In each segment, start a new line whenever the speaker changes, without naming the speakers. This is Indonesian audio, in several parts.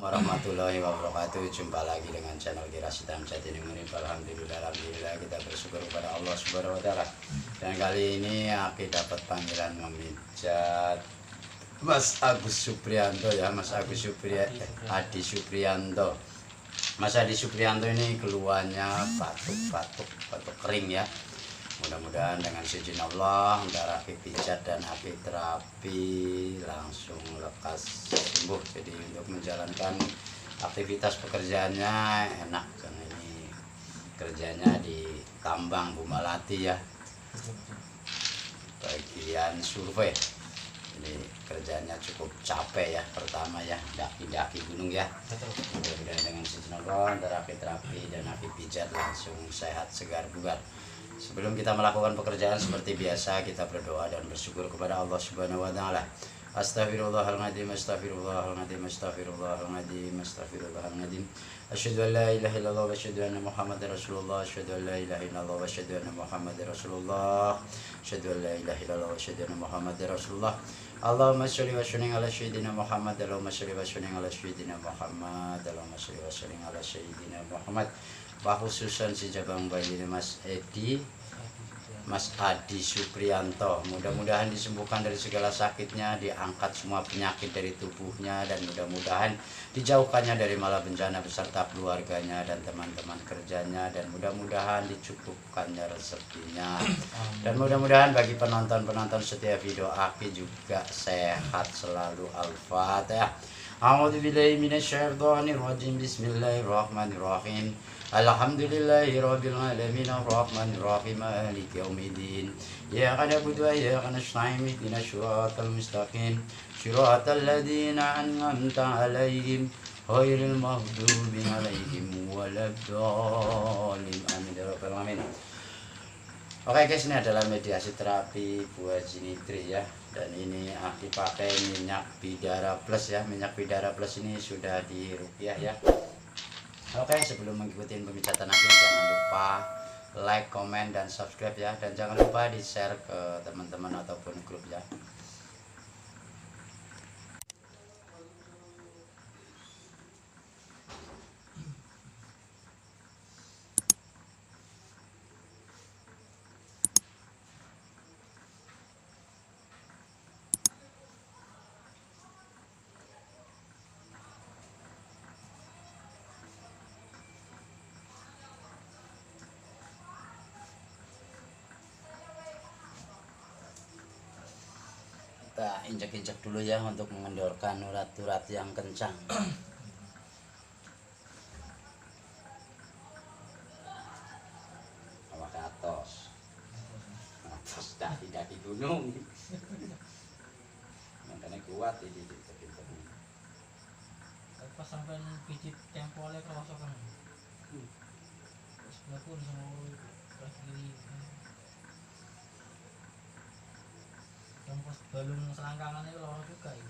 Warahmatullahi wabarakatuh. Jumpa lagi dengan channel Kirasi Tamsat ini. Alhamdulillah kita bersyukur kepada Allah Subhanahu wa taala. Dan kali ini aku dapat panggilan memijat Mas Agus Supriyanto ya, Mas Agus Adi Supriyanto. Mas Adi Supriyanto ini keluarnya batuk kering ya. Mudah-mudahan dengan izin Allah antara api pijat dan api terapi langsung lekas sembuh. Jadi untuk menjalankan aktivitas pekerjaannya enak, karena ini kerjanya di tambang Bumalati ya, bagian survei. Ini kerjanya cukup capek ya, pertama ya daki-daki gunung ya. Mudah-mudahan dengan izin Allah antara api terapi dan api pijat langsung sehat, segar, bugar. Sebelum kita melakukan pekerjaan seperti biasa, kita berdoa dan bersyukur kepada Allah Subhanahu wa taala. Astaghfirullahaladzim, astaghfirullahaladzim, astaghfirullahaladzim, astaghfirullahaladzim. Asyhadu an la ilaha illallah wa asyhadu anna Muhammadar Rasulullah, asyhadu an la ilaha illallah wa asyhadu anna Muhammadar Rasulullah, asyhadu an la ilaha illallah wa asyhadu anna Muhammadar Rasulullah. Allahumma sholli wa sallim ala sayyidina Muhammad, Allahumma sholli wa sallim ala sayyidina Muhammad, Allahumma sholli wa sallim ala sayyidina Muhammad. Khususan si Jabang Bayi Mas Adi Supriyanto, mudah-mudahan disembuhkan dari segala sakitnya, diangkat semua penyakit dari tubuhnya, dan mudah-mudahan dijauhkannya dari malah bencana beserta keluarganya dan teman-teman kerjanya, dan mudah-mudahan dicukupkannya rezekinya, dan mudah-mudahan bagi penonton-penonton setiap video Aki juga sehat selalu. Al-Fatihah. A'udzubillahi minasyaitonirrajim. Bismillahirrahmanirrahim. Alhamdulillahi rabbil alamin arrahmanir rahim maliki yaumiddin. Iyyaka na'budu wa iyyaka nasta'in ihdinas siratal mustaqim siratal ladzina an'amta 'alaihim ghairil maghdubi 'alaihim waladdallin. Amin ya rabbal alamin. Oke guys, ini adalah mediasi terapi buah jinitri ya, dan ini aku pakai minyak Bidara Plus ya. Minyak Bidara Plus ini sudah di rupiah ya. Oke, sebelum mengikuti pemijatan aku, jangan lupa like, komen, dan subscribe ya, dan jangan lupa di share ke teman-teman ataupun grup ya. Kita injak-injak dulu ya untuk mengendorkan urat-urat yang kencang. Awak atos daki gunung. Makanya kuat ini pinter-pinternya.
Pas sampai pijit tempolnya kerosokan. Sebelah pun sama kelas kiri. Yang pas balung selangkangannya lorong juga ya.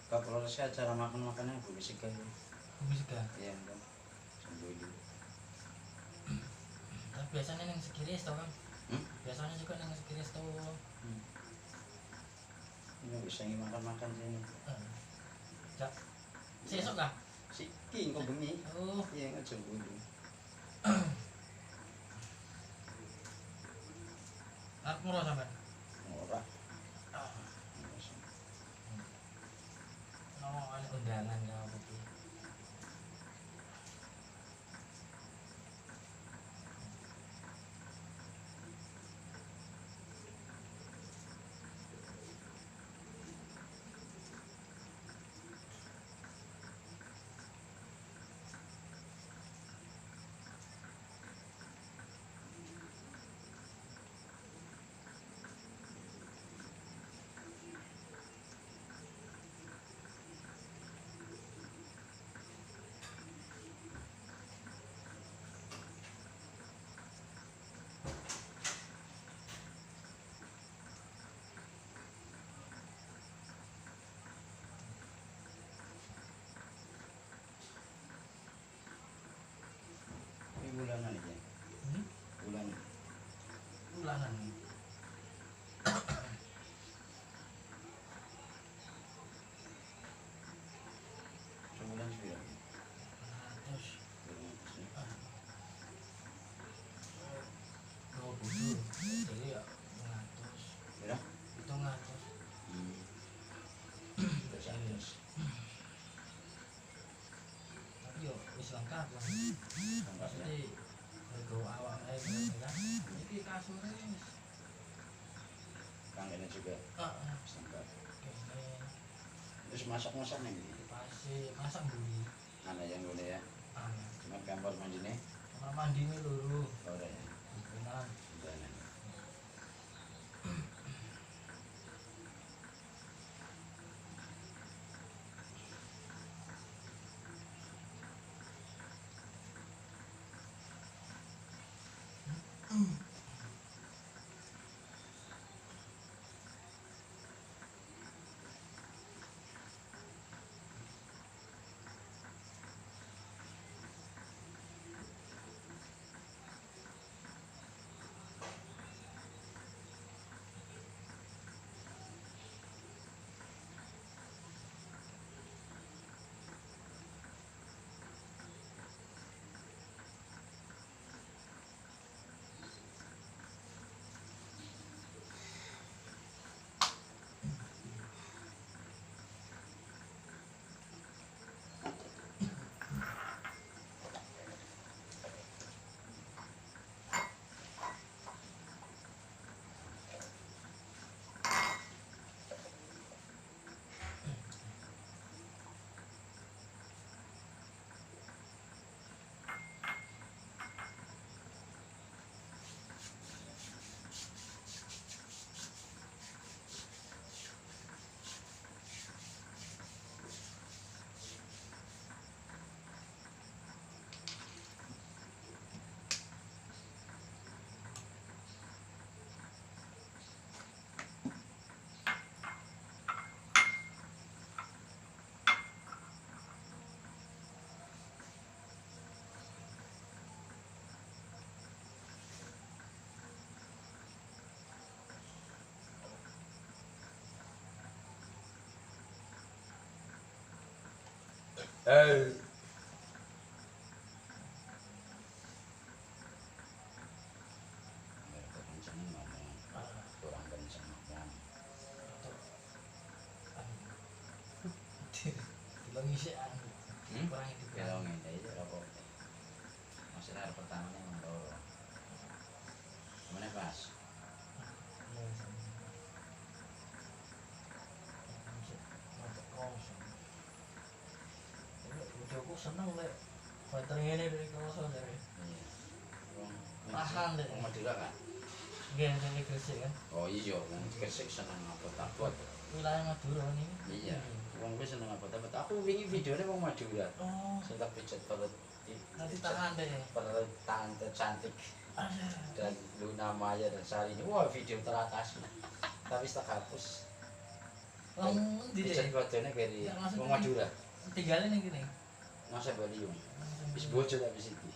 Kalau saya cara makan-makannya berisik kan.
Bisa.
Iya kan. Sembunyi.
Tapi biasanya yang sekiris tau kan.
Hmm?
Biasanya juga yang sekiris tau.
Ini bisa makan-makan sini.
Cak. Sesok kah?
Siki kok bengi.
Oh.
Iya kan sembunyi.
Arep murah sampean.
Ora.
Ono ana undangan ya apa iki.
Ini bulanan aja. Bulan.
Bulanan.
Sebulan sudah.
Terus oh bodoh. Jadi ya 100.
Ya.
700.
Terus atas.
Tapi yo wis lengkap lah.
Lengkap ya.
Jadi rego awak ae kan. Iki kasure wis.
Kangennya juga.
Heeh.
Lengkap.
Kene
Terus masak-masak nih.
pasti masak buli.
Anak yang boleh ya.
Ana.
Cuma kamar mandi nih.
Kamar mandi ini loro.
Ora ya.
Benar.
Bulan. Mereka kenceng ngomong. Kurang kenceng ngomong.
Tidak ngisi anu. Kurang itu.
Kalau ngene iki ora apa. Maksudnya hari pertama nih emang loro. Mana pas?
Bojoku seneng lek bater ngene dari kroso dari.
Iya.
Tahan deh.
Wong Madura kan?
Nggih dari Gresik kan.
Oh iya, wong Gresik seneng abot-abot.
Wilayah Madura nih.
Iya. Wong wis seneng abot-abot. Aku wingi videone wong Madura.
Oh,
Sing tak pijet perut.
nanti tahan deh.
Perut tante cantik
Aduh.
dan Luna Maya dan Sarini. Wah, video teratas. Tapi tak hapus.
Di
Pijet
deh.
wadone keri
Nggak, maksudnya
wong Madura.
Tinggalin yang gini.
Masa Baliung. Wis bojo tapi siki.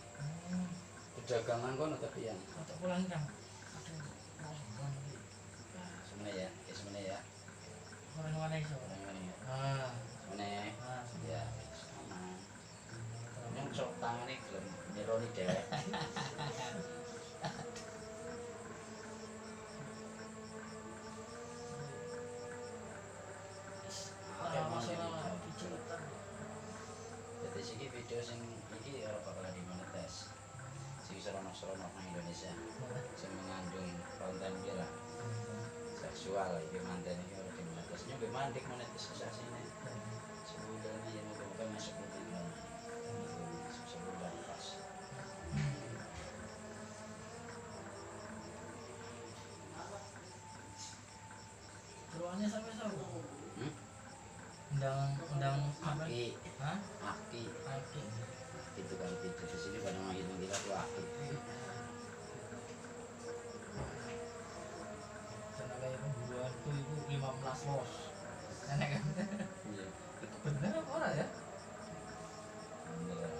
Pedagang nang kono tapi yang
Untuk pulang kan. Aduh, mau pulang.
semene ya, semene ya.
Orang mana iso?
Semene.
Ah,
Semene.
ah,
Ya, aman. Yang sok tangane gelem nyeloni dhewek.
masalah pijetan.
Jadi siki video sing iki ora bakal dimonetis. Sing serono-serono nang Indonesia sing mengandung konten kira seksual iki manten iki ora dimonetis. Nyoba mandik monetisasine. Sebulan aja moga-moga masuk ke bulan. Sebulan pas.
Keluarnya sampai sama. Undang apa?
Aki,
Hah?
aki,
Aki.
itu kan itu di sini pada menghitung kita tuh aki.
Tenaga pemburuanku itu 15 los. Enak kan?
Iya.
Itu bener apa ora ya?
Bener ya.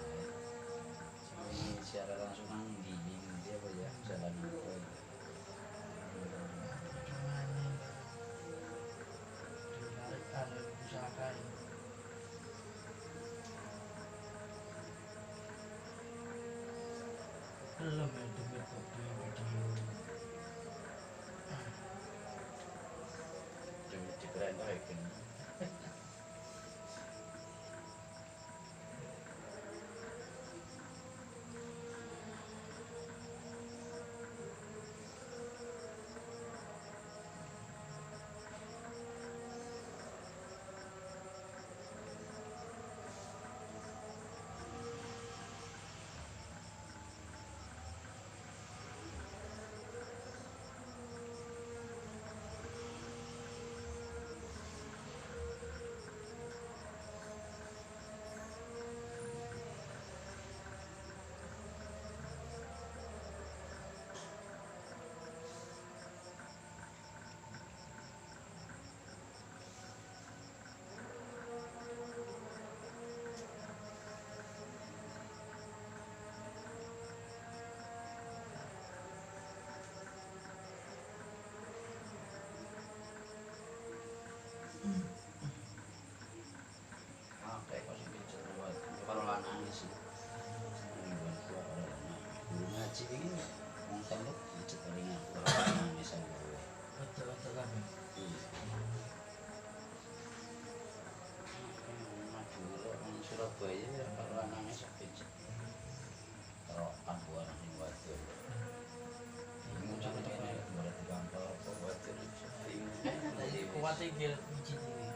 Ini secara langsung nang di dia apa ya jalan apa ya.
Gimana? Dinarikan usahakan. Belum ya demi kopi video.
Demi diperintahkan. Oke, kok sing pijet buat kalau lanang sih. Ini buat gua kalau lanang. Guru ngaji ini nonton lu pijet paling aku kalau lanang bisa gue.
Betul kan?
Madura orang Surabaya ya kalau lanang bisa pijet. Kalau abuan yang buat tuh. Bingung cuma ini boleh di kantor apa buat tuh. Bingung.
Jadi kuat tinggal biji ini.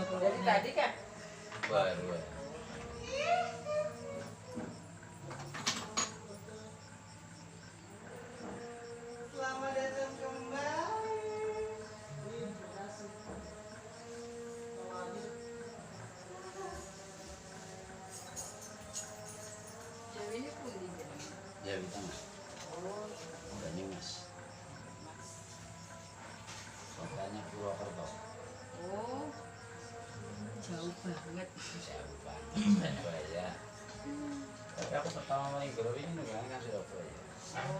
Dari tadi kan?
Baru ya.
Selamat datang kembali. Jadi ini pun di jalan.
Ya di tengah.
Oh,
Udah nih mas.
Mas.
Kotanya Purwokerto.
Oh, jauh banget.
Jauh banget Surabaya. Tapi aku pertama main Goro ini kan Surabaya.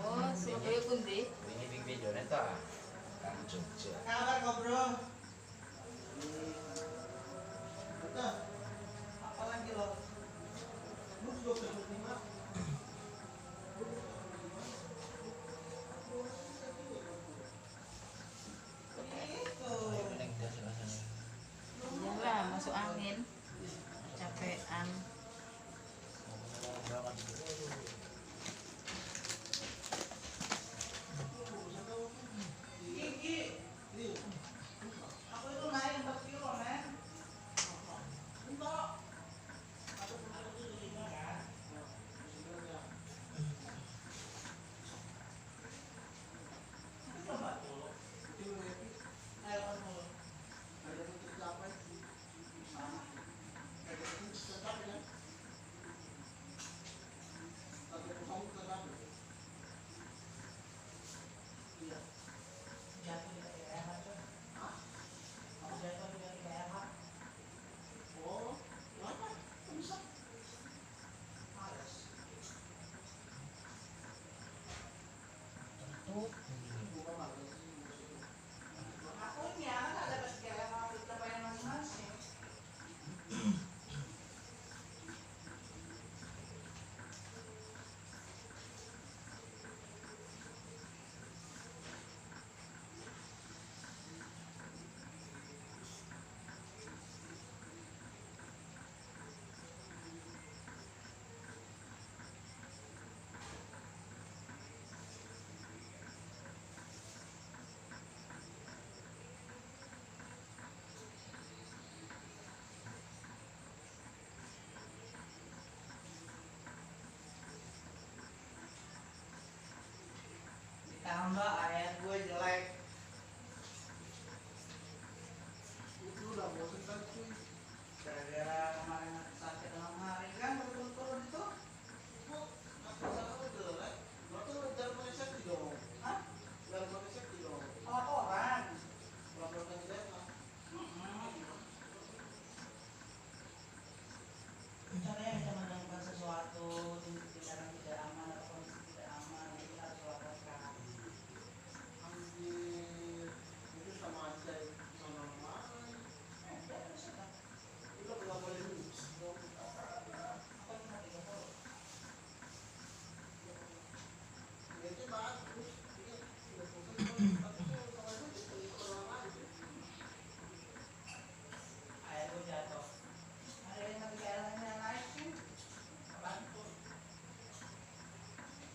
Oh, Surabaya pun di.
Ini big video neta kan Jogja.
Kabar kok bro? Betul. Apa lagi lo? Lu juga berlima. Itu.
Iyalah, masuk angin. Capean.
Gigi. Aku itu naik 4 kilo men. Untuk. Aku 1,5 kan. Mbak, air gue jelek. Itu udah bosan kan cuy. Gara-gara kemarin sakit dalam hari kan turun-turun itu. Kok aku sana jelek? Lo tuh jangan pakai safety dong. Hah? Jangan pakai safety dong. Orang. Laporan jelek lah. Caranya bisa menemukan sesuatu tindakan tidak aman atau kondisi tidak aman itu harus dilaporkan. Anjir, itu sama aja sama mana? Itu berapa boleh dulu? Apa cuma 30? Itu bagus. Air gue jatuh. Ada yang lagi airnya naik sih. Apaan tuh?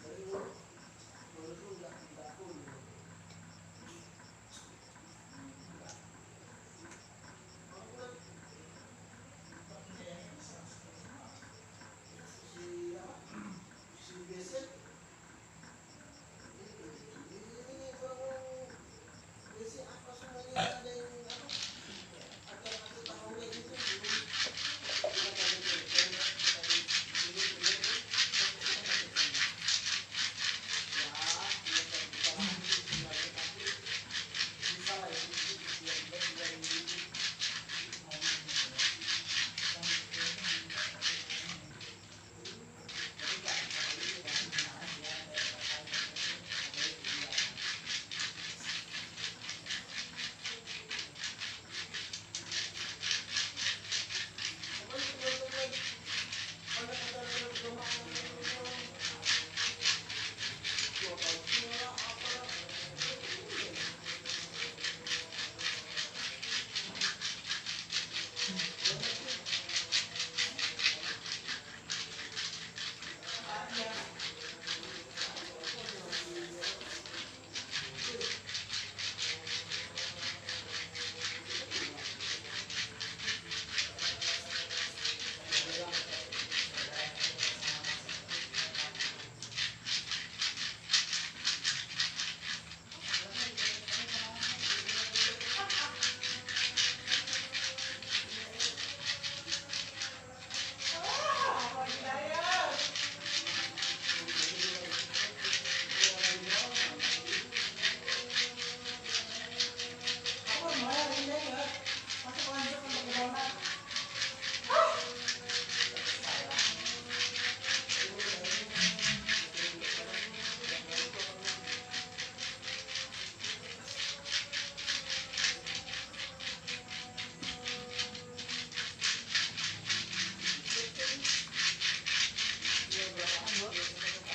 Dari dulu udah full. Si apa? Si Besek. Ini bang Besek apa semuanya ada yang apa? Ada tahu kayak gitu.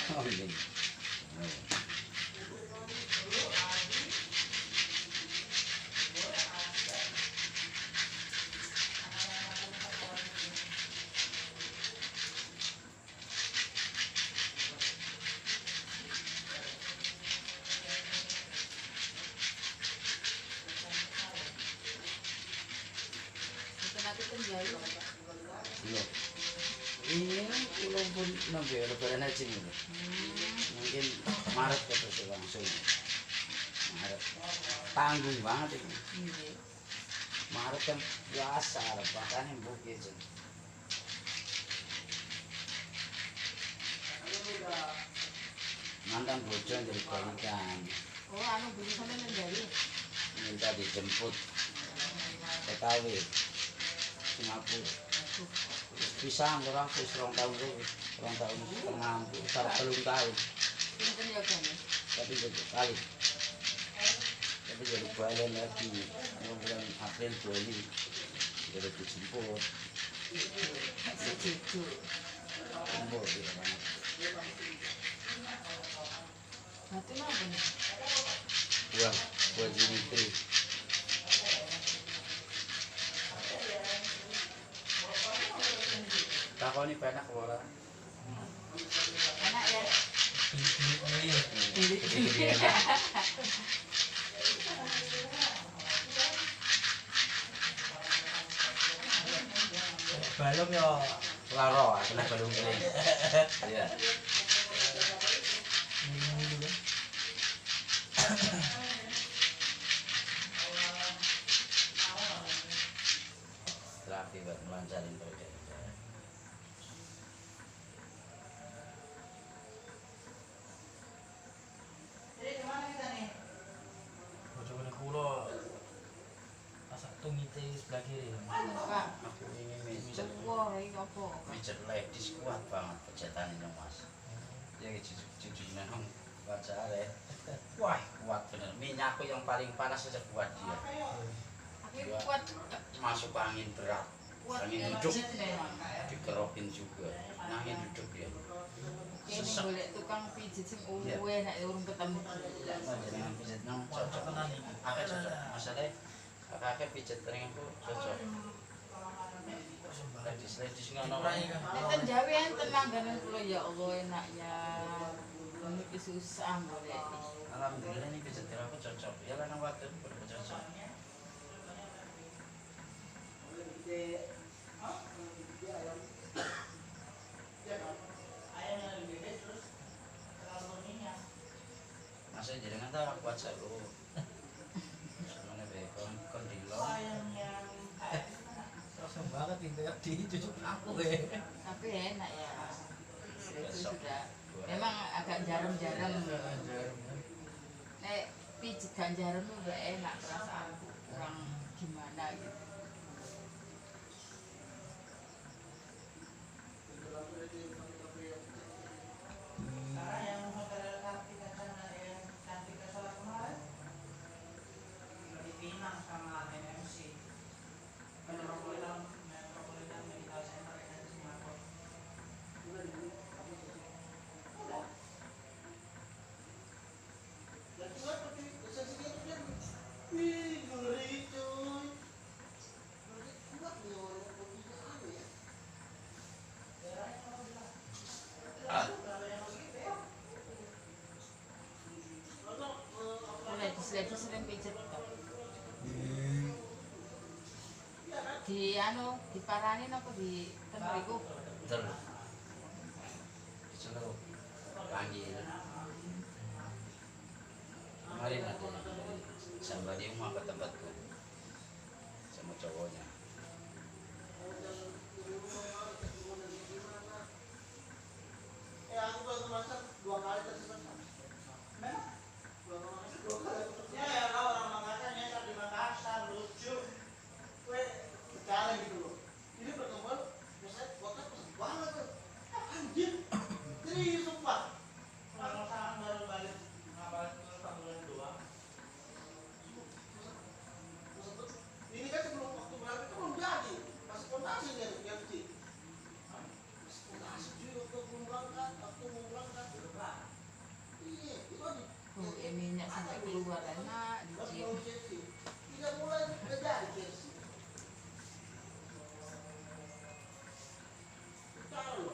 Oh, ini.
Itu nanti penjahit.
Loh. Ini pulau pun nabi lebaran aja nih. Mungkin Maret terus langsung. Maret. Tanggung banget ini.
Iya.
Maret kan biasa, bahkan yang bukit aja. Mantan bocor jadi balikan.
Oh, anu beli sana menjahit.
Minta dijemput TKW Singapura. Bisa orang terus 2 tahun dulu, 2 tahun setengah, belum tahun.
Pinten ya kan?
Tapi jadi kali. Tapi jadi balen lagi. Bulan April Bali jadi dijemput.
Sejuju.
Kumpul di mana?
Batu apa nih?
Buah Dimitri. Takoni penak ora.
Enak ya?
Gede enak.
Balung ya.
Laro, kena balung kering. Iya.
tumite sebelah kiri.
Pak,
Aku ini mijet.
wah ini apa?
Mijet ladies kuat banget pecetan ini mas. Ya jujurnya nong baca deh. Wah kuat bener. Minyakku yang paling panas saja kuat dia.
Aku kuat,
Masuk angin berat.
kuat
Angin
ya,
duduk.
macet memang.
Dikerokin juga. Angin duduk dia.
Ini
Sesek.
boleh tukang pijit sing
Iya.
enak urung ketemu.
Jangan pijet nong cocok. Akeh cocok. Masalahnya akeh pijet ring aku cocok. Ladies ngono.
Enten Jawa enten langganan kula ya Allah enaknya. Ini susah boleh.
Alhamdulillah ini pijet aku cocok. Ya lanang wadon cocok. Masa jenengan tak kuat selalu. Semuanya bekon kondilo.
Langsung banget itu ya dicucuk aku ya.
Tapi enak ya. Itu sudah. Memang agak jarang-jarang. Nek pijit ganjaran tuh gak enak perasaanku. Kurang gimana gitu. Ladies sering pijet toh. Di anu diparanin apa di temeriku
Betul. Disuruh panggil. Kemarin ada sampai dia mau ke tempatku sama cowoknya.
Aku baru masak 2 kali tersebut. Memang? 2 kali. Ya kalau orang Makassar nyasar di Makassar lucu. Kue bicara gitu loh. Ini berkembang biasanya kota pesat banget tuh. Anjir. Serius sumpah. Kalau masakan baru balik balik ke 1 bulan doang. Ini kan sebelum waktu berapa itu belum jadi. Masih fondasi dia yang kecil. Masih juga waktu belum berangkat, udah berangkat. Iya, itu aja.
minyak sampai keluar enak dicium.
Tidak mulai beda Chelsea. Tahu.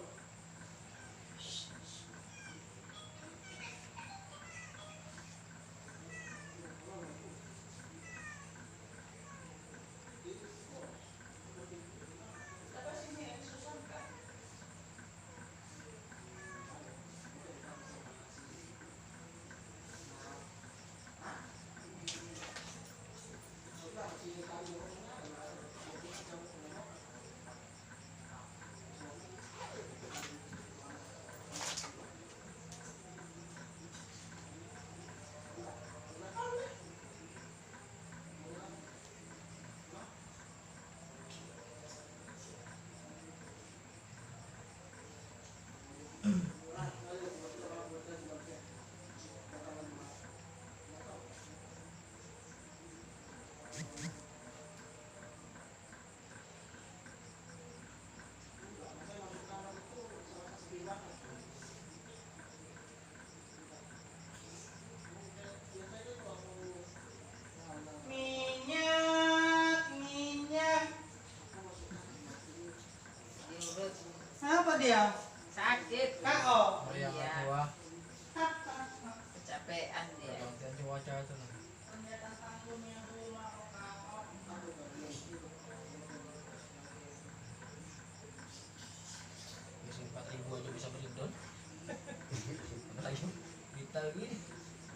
Apa dia?
Sakit.
Kako.
Oh yang
Iya.
kedua,
Kecapean dia.
gantian cuaca itu. Bisa 4.000 aja bisa berindon. Apalagi kita gini.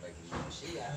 Lagi manusia.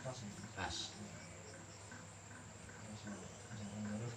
pas ya.
Pas.
Jangan baru.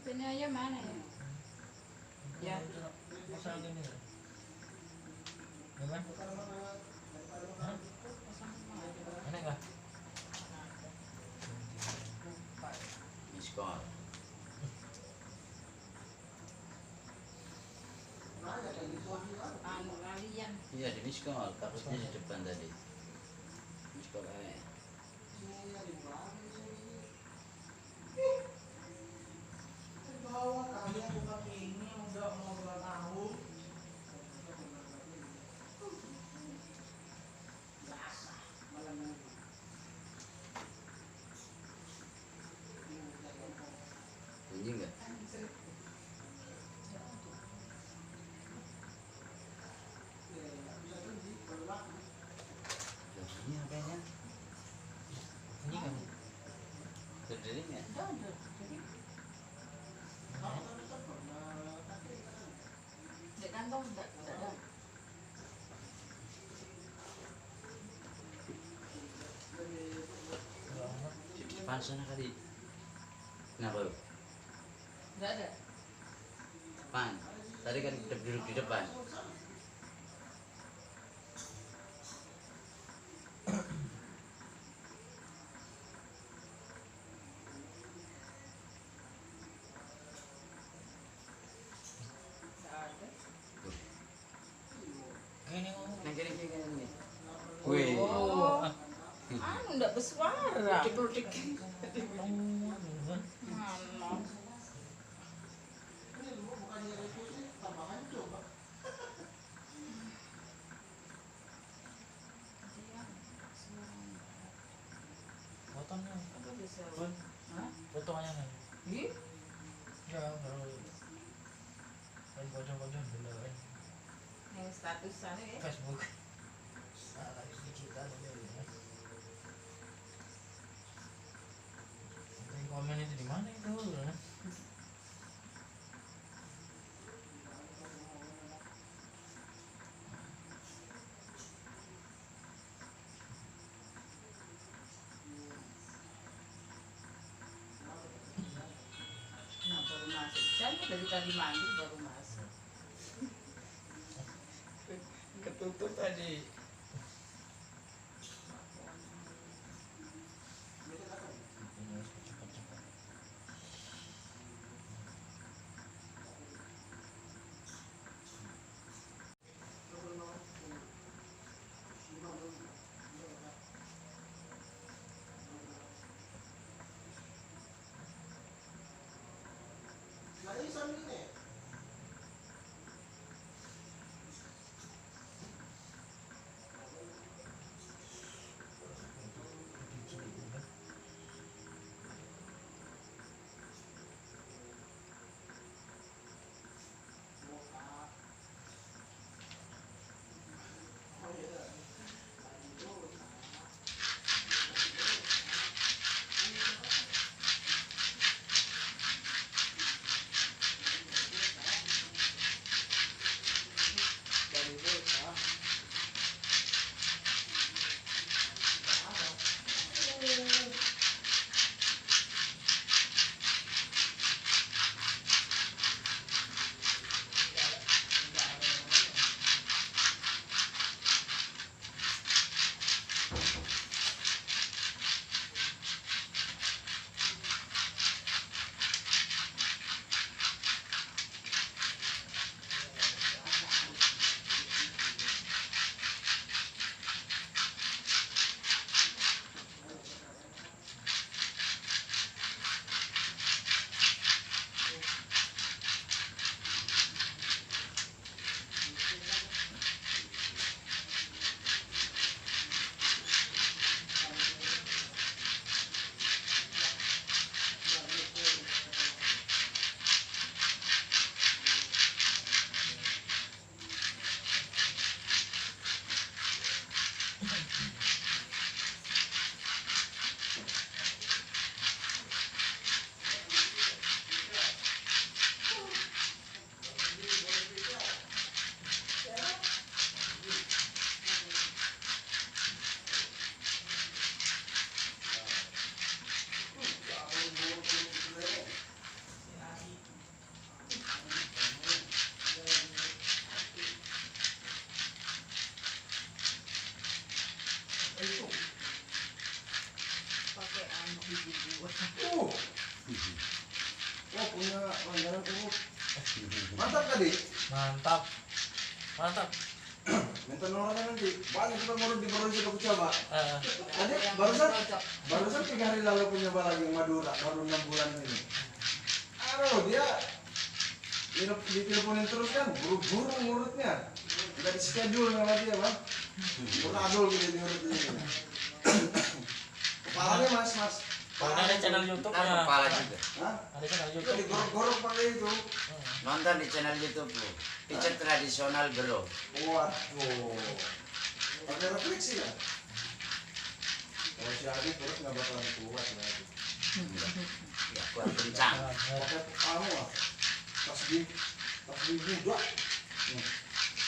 Ini aja mana ya? Ya.
Pasang ini. Gimana? Hah? Enak enggak?
Miss call.
Anu kalian.
Iya di miss call, takutnya di depan tadi. Miss call aja.
Bawa kalian buka ini udah mau 2 tahun. Biasa, malam ini.
Bunyi nggak? Loh, bunyi kayaknya.
Ini kan.
Berdiri nggak?
Ada. Jadi di kantong enggak ada.
Di depan sana kali. Kenapa?
Enggak ada.
Depan. Tadi kan kita duduk di depan.
Enggak ada.
Tuh.
Ini ngomong.
Nah, gini. Wih.
Oh. Anu enggak bersuara.
Ludik.
Mana?
Ini lu bukannya revisi, tambahan coba.
Potongnya.
Apa bisa?
Pun.
Hah?
Potongnya kan.
Ih,
Ya, baru. Kan pojok-pojok dulu kan.
yang statusan ya.
Facebook. Ah, lagi digital aja ya. Nanti komen itu di mana itu?
Nah, baru masuk. Saya dari tadi mandi baru masuk.
Ketutup tadi.
punya langganan urut. Mantap tadi.
Mantap. Mantap.
Minta nomornya nanti. Banyak kita ngurut di Baru sudah aku coba. Tadi
Yang
barusan
cocok.
barusan 3 hari lalu aku nyoba lagi yang Madura, baru 6 bulan ini. Aduh, dia diteleponin terus kan, buru-buru ngurutnya. Nggak di schedule sama dia, Bang. Beradul gitu diurut ini. Kepalanya mas.
Karena ada channel YouTube-nya.
Ntar kepala juga.
Hah?
Ada channel
Itu
YouTube.
digorok-gorok pakai itu.
Nonton di channel YouTube lu. Pijat tradisional bro.
Waduh. Pakai refleksi ya? Kalau si Adi terus nggak bakalan kuat ya.
Ya kuat kencang.
Pakai anu lah. Pas di budak.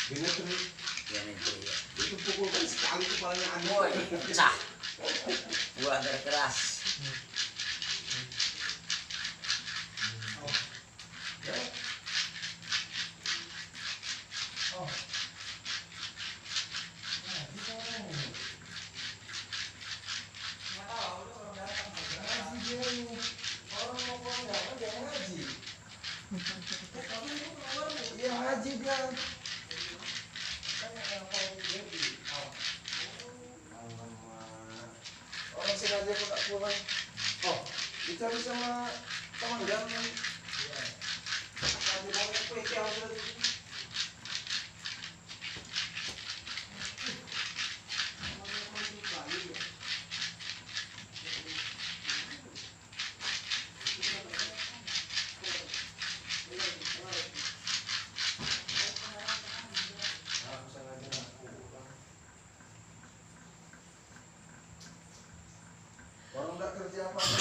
Binetri.
Ya itu ya.
Itu pukul kan sekali kepalanya Adi.
Woi, pecah. Buah agar keras.
Iya haji dia. Orang sengaja kok tak pulang. Oh, dicari sama teman dia. Tadi banyak kue yang sudah. Orang nggak kerja apa-apa.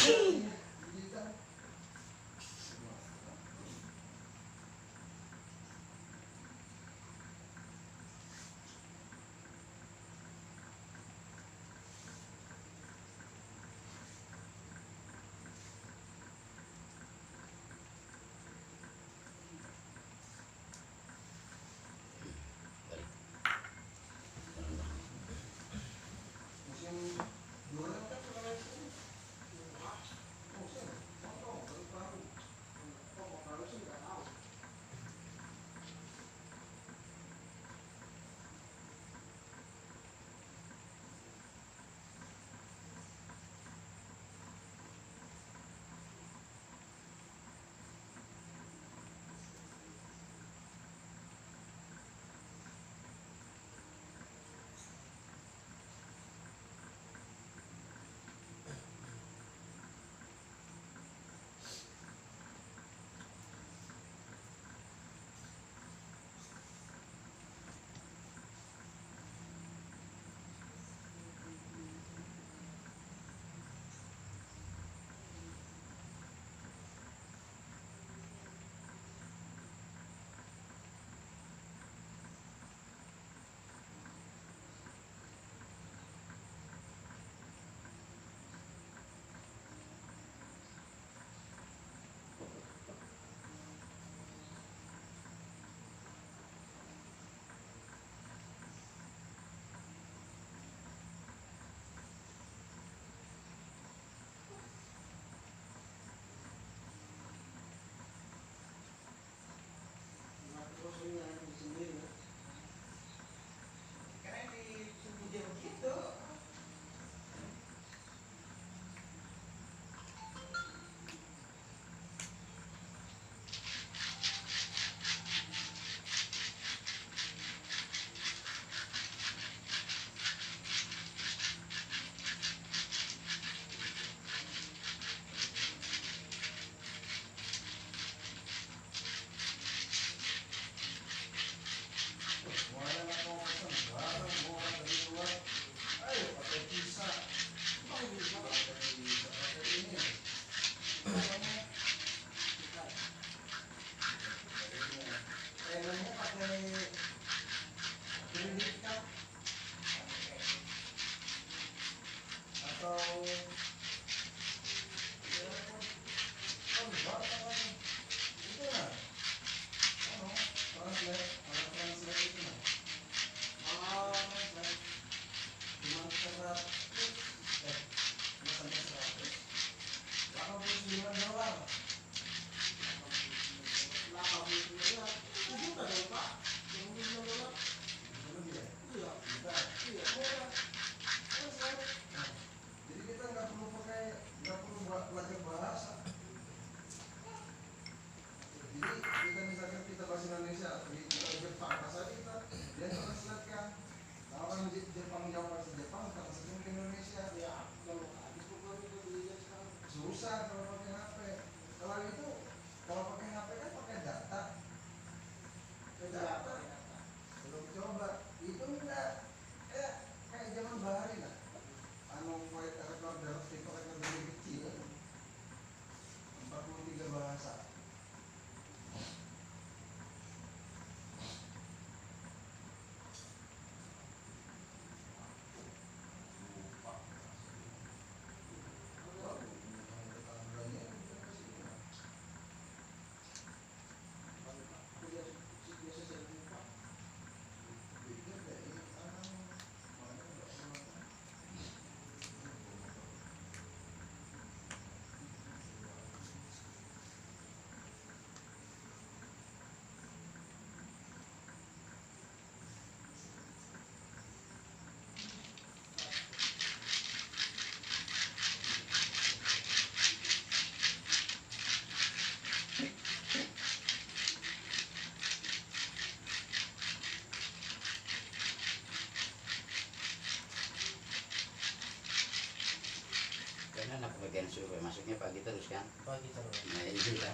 juga.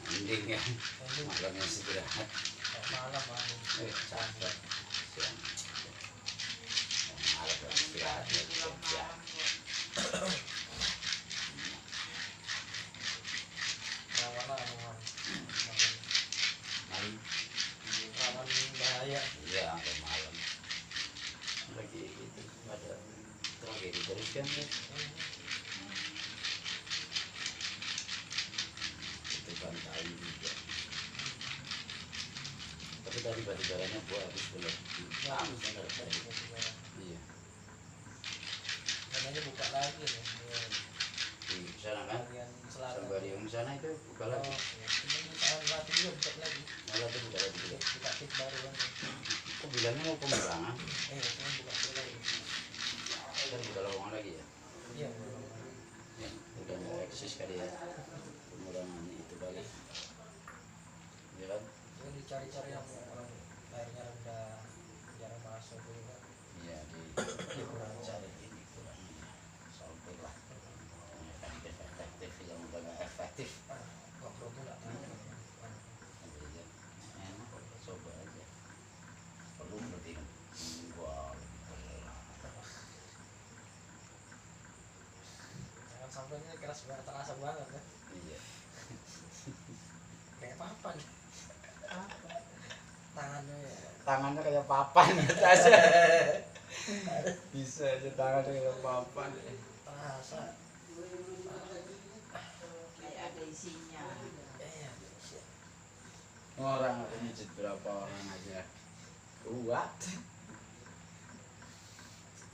Mending ya. Malamnya istirahat.
malam malam.
Capek. Siang. Malam istirahat ya. Siang.
Rawan
Malam.
bahaya.
Iya, sampai malam. Lagi itu ada tragedi terus kan ya. Itu bantahan juga. Tapi tadi batu-baranya gua habis belum. Benar tadi. Iya.
Katanya buka lagi nih.
Di sana kan?
Bagian selatan.
Sambarium sana itu buka lagi.
Ini selatan juga buka lagi.
Malah itu buka lagi juga.
Buka tip baru kan.
Kok bilangnya mau pengurangan?
Cuma buka tip lagi.
Kan buka lowongan lagi ya?
Iya.
Ya, udah nggak eksis kali ya. Pengurangan itu kali. Iya kan?
Ini dicari-cari yang orang airnya rendah, jarang masuk juga.
Iya, di kurang cari ini kurang ini. Sampai lah. Efektif yang udah nggak efektif.
Kok bro tuh nggak tahu.
Iya. Enak, coba aja. Perlu lebih wah,
Jangan sampai ini keras banget, terasa banget ya.
iya.
Kayak papan. Tangannya ya.
Tangannya kayak papan aja. Bisa aja tangannya kayak papan.
Terasa.
Kayak ada isinya.
Iya.
Orang aku mijit berapa orang aja. Kuat.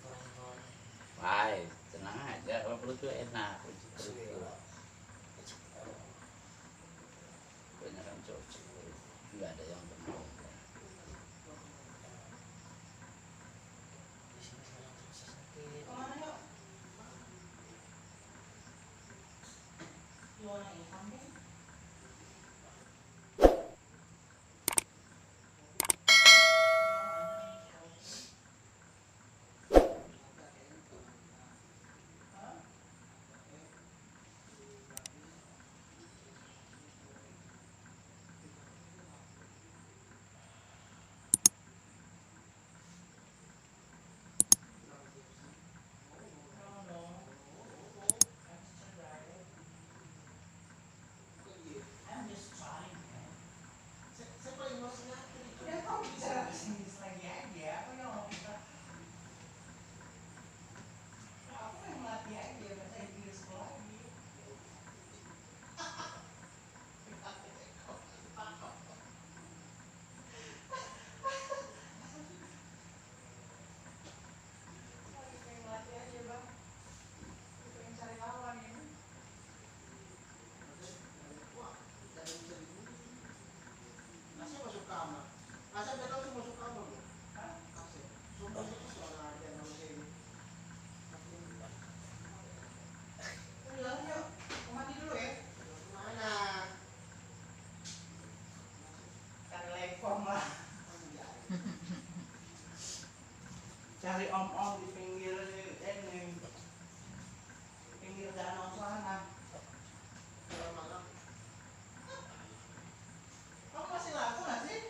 Kurang-kurang.
Wah, tenang aja. Kalau perut tuh enak. Pijit perut tuh. Banyak kan cocok. Enggak ada yang benar.
Di sini sekarang terasa sakit.
Cari om-om di pinggir ini, pinggir danau sana. Kamu masih laku nggak sih?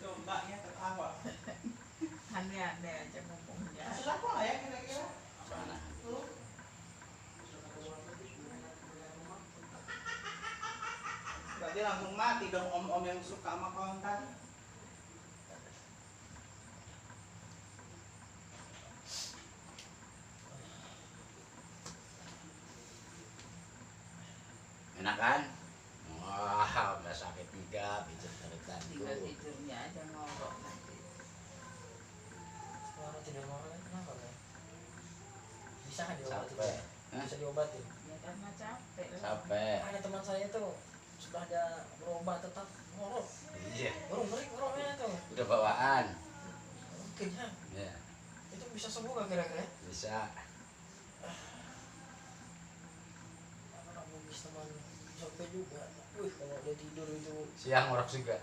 Tuh mbaknya ketawa.
Aneh-aneh aja ngomongnya.
Masih laku nggak ya kira-kira?
Mana?
Tuh. Berarti langsung mati dong om-om yang suka sama konten.
Enak kan? Wah, nggak sakit juga, pijat dari tadi.
Tinggal tidurnya aja ngorok nanti.
Suara tidak mau kan kenapa kan? Bisa kan diobatin?
Capek. Hah?
Bisa diobatin.
Ya karena capek lah.
Capek.
Ada teman saya itu sudah ada berobat tetap ngorok.
Iya.
Ngeri ngoroknya tuh.
Udah bawaan.
Mungkin ya.
Ya,
Itu bisa sembuh gak kira-kira?
bisa.
Anak habis teman sampai juga. Kalau dia tidur itu
Siang ngorok juga.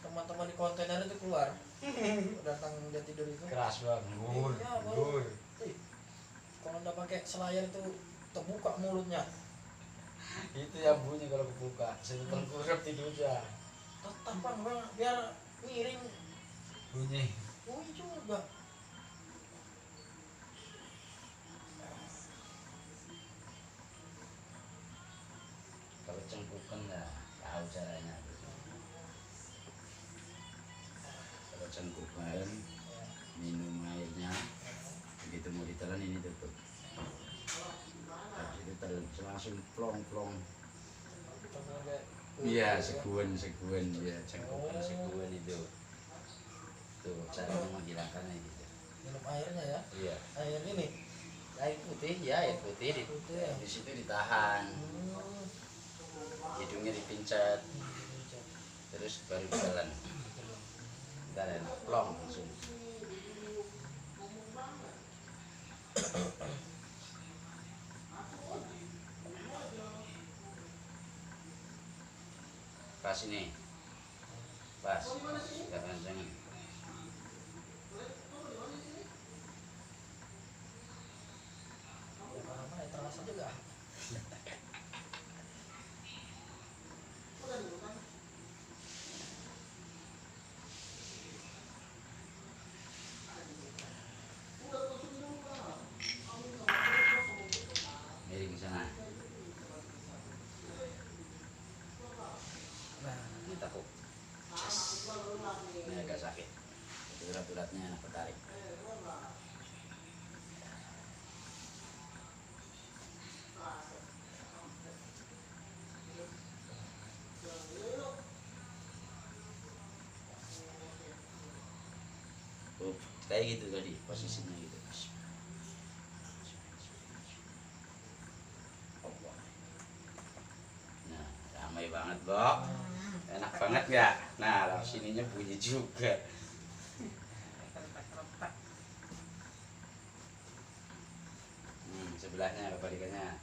teman-teman di kontainer itu keluar. Datang dia tidur itu.
Keras banget. Gur,
Iya, baru.
gur.
Ih, kalau nggak pakai selayar itu terbuka mulutnya.
Itu yang bunyi kalau kebuka. Saya tengkurap tidurnya.
Tetap bang, biar miring.
Bunyi.
Bunyi juga.
Kalau cengkukan ya tahu caranya. Kalau cengkukan minum airnya, begitu mau ditelan ini tutup. Habis itu langsung plong. Iya, sekuen ya, cengkukan sekuen itu. Tuh cara menghilangkannya gitu.
Minum airnya ya.
Iya.
Air ini.
Air putih ya, air putih di,
Putih ya.
di situ ditahan, hidungnya dipincet, terus baru jalan. Ntar enak, plong langsung. Pas ini, pas, jangan.
Apa terasa juga.
Miring sana.
Nah,
Kita kok. Ini agak sakit. Itu urat-uratnya enak ketarik. Oh, kayak gitu tadi posisinya gitu. Nah, ramai banget, Bok. Enak banget ya. Nah, lalu sininya bunyi juga. Sebelahnya kebalikannya.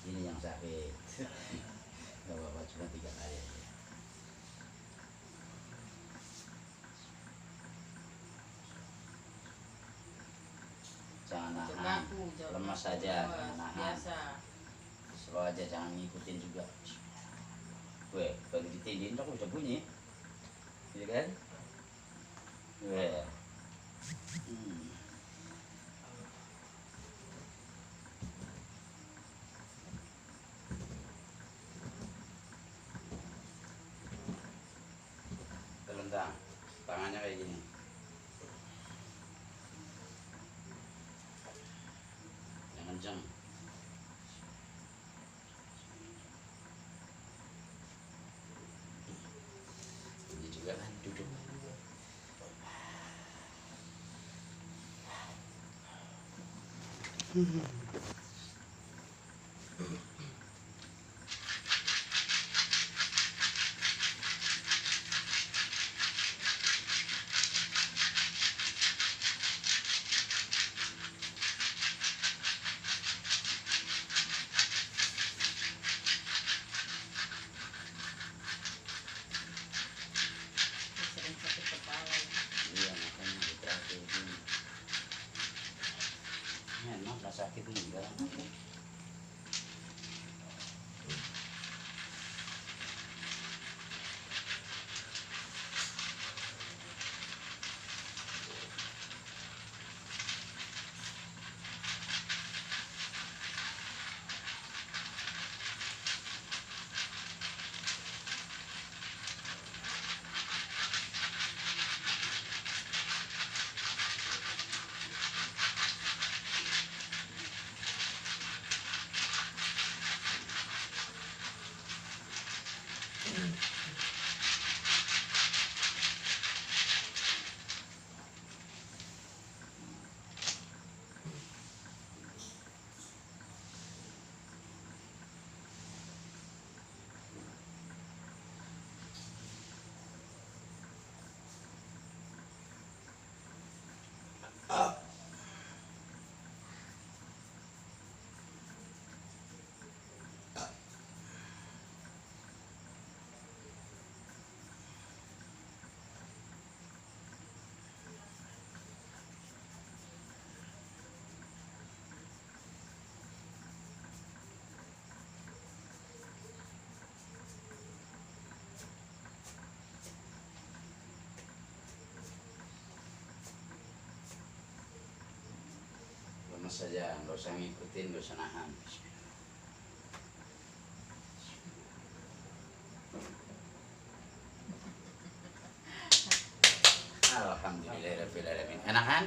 Ini yang sakit. Gak apa-apa, cuma 3 kali aja. Jangan nahan, lemas saja, jangan nahan.
Biasa.
Slow aja, jangan ngikutin juga. Weh, baru ditindin kok udah bunyi. Iya kan? Weh. Telentang, tangannya kayak gini. Yang kenceng. Ini juga kan duduk.
Sering sakit kepala.
Iya, makanya diterapi begini. Enak, gak sakit enggak. saja, nggak usah ngikutin, nggak usah nahan. Alhamdulillahirrahmanirrahim. Enak kan?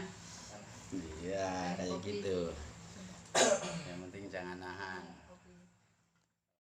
Iya, kayak gitu. Yang penting jangan nahan.